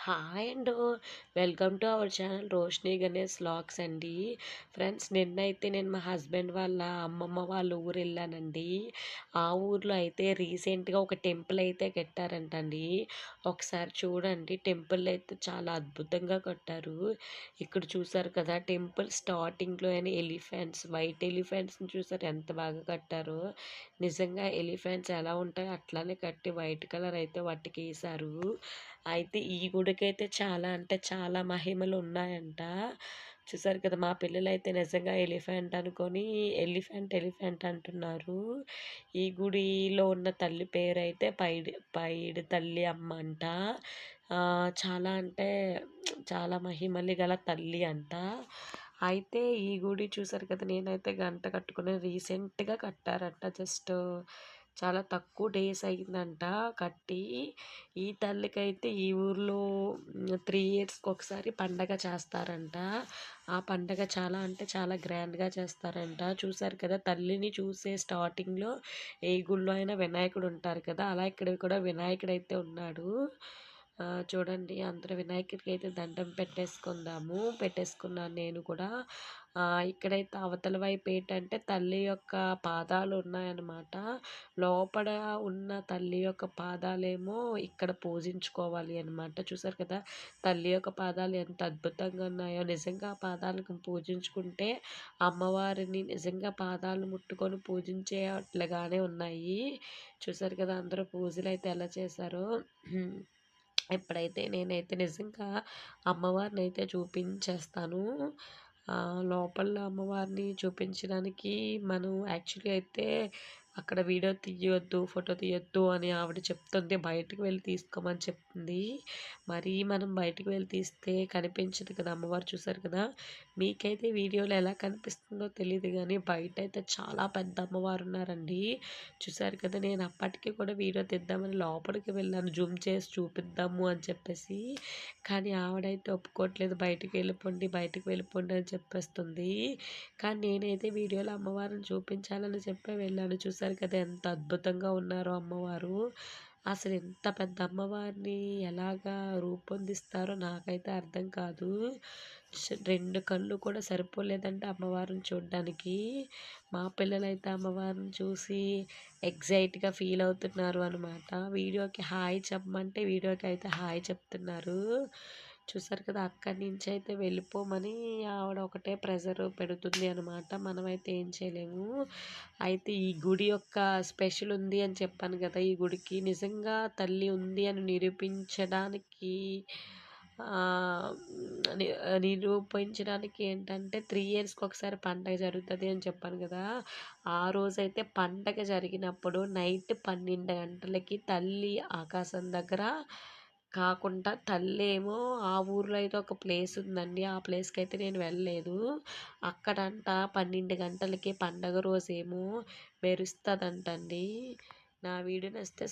Hi and welcome to our channel Roshini Ganesh vlogs అండి. Friends, నిన్నైతే నేను మా హస్బెండ్ వాళ్ళ అమ్మమ్మ వాళ్ళ ఊరు వెళ్ళానండి. ఆ ఊర్లో అయితే రీసెంట్గా ఒక టెంపుల్ అయితే కట్టారంటండి. ఒకసారి చూడండి, టెంపుల్ అయితే చాలా అద్భుతంగా కట్టారు. ఇక్కడ చూసారు కదా, టెంపుల్ స్టార్టింగ్లో అయినా ఎలిఫెంట్స్, వైట్ ఎలిఫెంట్స్ని చూసారు ఎంత బాగా కట్టారో. నిజంగా ఎలిఫెంట్స్ ఎలా ఉంటాయో అట్లానే కట్టి వైట్ కలర్ అయితే వాటికి వేశారు. అయితే ఈ గుడికైతే చాలా అంటే చాలా మహిమలు ఉన్నాయంట. చూసారు కదా, మా పిల్లలైతే నిజంగా ఎలిఫెంట్ అనుకొని ఎలిఫెంట్ ఎలిఫెంట్ అంటున్నారు. ఈ గుడిలో ఉన్న తల్లి పేరైతే పైడి పైడి తల్లి అమ్మ అంట. చాలా అంటే చాలా మహిమలు గల తల్లి అంట. అయితే ఈ గుడి చూసారు కదా, నేనైతే గంట కట్టుకుని రీసెంట్గా కట్టారంట. జస్ట్ చాలా తక్కువ డేస్ అయిందంట కట్టి. ఈ తల్లికైతే ఈ ఊర్లో 3 ఇయర్స్కి ఒకసారి పండగ చేస్తారంట. ఆ పండగ చాలా అంటే చాలా గ్రాండ్గా చేస్తారంట. చూసారు కదా, తల్లిని చూసే స్టార్టింగ్లో ఏ గుళ్ళో అయినా వినాయకుడు ఉంటారు కదా, అలా ఇక్కడ కూడా వినాయకుడు అయితే ఉన్నాడు. చూడండి, అందరూ వినాయకుడికి అయితే దండం పెట్టేసుకున్నాను నేను కూడా. ఇక్కడైతే అవతల వైపు ఏంటంటే తల్లి యొక్క పాదాలు ఉన్నాయన్నమాట. లోపల ఉన్న తల్లి యొక్క పాదాలేమో ఇక్కడ పూజించుకోవాలి అనమాట. చూసారు కదా, తల్లి యొక్క పాదాలు ఎంత అద్భుతంగా ఉన్నాయో. నిజంగా ఆ పాదాలకు పూజించుకుంటే అమ్మవారిని నిజంగా పాదాలు ముట్టుకొని పూజించేట్లుగానే ఉన్నాయి. చూసారు కదా, అందరూ పూజలు అయితే ఎలా చేశారో. ఇప్పుడైతే నేనైతే నిజంగా అమ్మవారిని అయితే చూపించేస్తాను. లోపల అమ్మవారిని చూపించడానికి మనం యాక్చువల్లీ అయితే అక్కడ వీడియో తీయొద్దు, ఫోటో తీయొద్దు అని ఆవిడ చెప్తుంది. బయటకు వెళ్ళి తీసుకోమని చెప్తుంది. మరి మనం బయటకు వెళ్ళి తీస్తే కనిపించదు కదా అమ్మవారు. చూసారు కదా, మీకైతే వీడియోలో ఎలా కనిపిస్తుందో తెలియదు కానీ బయట అయితే చాలా పెద్ద అమ్మవారు ఉన్నారండి. చూసారు కదా, నేను అప్పటికి కూడా వీడియో తీద్దామని లోపలికి వెళ్ళాను, జూమ్ చేసి చూపిద్దాము అని చెప్పేసి. కానీ ఆవిడైతే ఒప్పుకోవట్లేదు, బయటికి వెళ్ళిపోండి అని చెప్పేస్తుంది. కానీ నేనైతే వీడియోలో అమ్మవారిని చూపించాలని చెప్పి వెళ్ళాను. చూసారు కదా, ఎంత అద్భుతంగా ఉన్నారో అమ్మవారు. అసలు ఎంత పెద్ద అమ్మవారిని ఎలాగా రూపొందిస్తారో నాకైతే అర్థం కాదు. 2 కళ్ళు కూడా సరిపోలేదంటే అమ్మవారిని చూడడానికి. మా పిల్లలైతే అమ్మవారిని చూసి ఎగ్జైట్గా ఫీల్ అవుతున్నారు అనమాట. వీడియోకి హాయ్ చెప్పమంటే వీడియోకి అయితే హాయ్ చెప్తున్నారు. చూసారు కదా, అక్కడి నుంచి అయితే వెళ్ళిపోమని ఆవిడ ఒకటే ప్రెజర్ పెడుతుంది అనమాట. మనమైతే ఏం చేయలేము. అయితే ఈ గుడి యొక్క స్పెషల్ ఉంది అని చెప్పాను కదా, ఈ గుడికి నిజంగా తల్లి ఉంది అని నిరూపించడానికి నిరూపించడానికి ఏంటంటే 3 ఇయర్స్కి ఒకసారి పండగ జరుగుతుంది అని చెప్పాను కదా. ఆ రోజైతే పండగ జరిగినప్పుడు నైట్ 12 గంటలకి తల్లి ఆకాశం దగ్గర కాకుండా తల్లేమో ఆ ఊర్లో అయితే ఒక ప్లేస్ ఉందండి. ఆ ప్లేస్కి అయితే నేను వెళ్ళలేదు. అక్కడంట 12 గంటలకి పండగ రోజేమో మెరుస్తుందంటండి. నా వీడియో నచ్చితే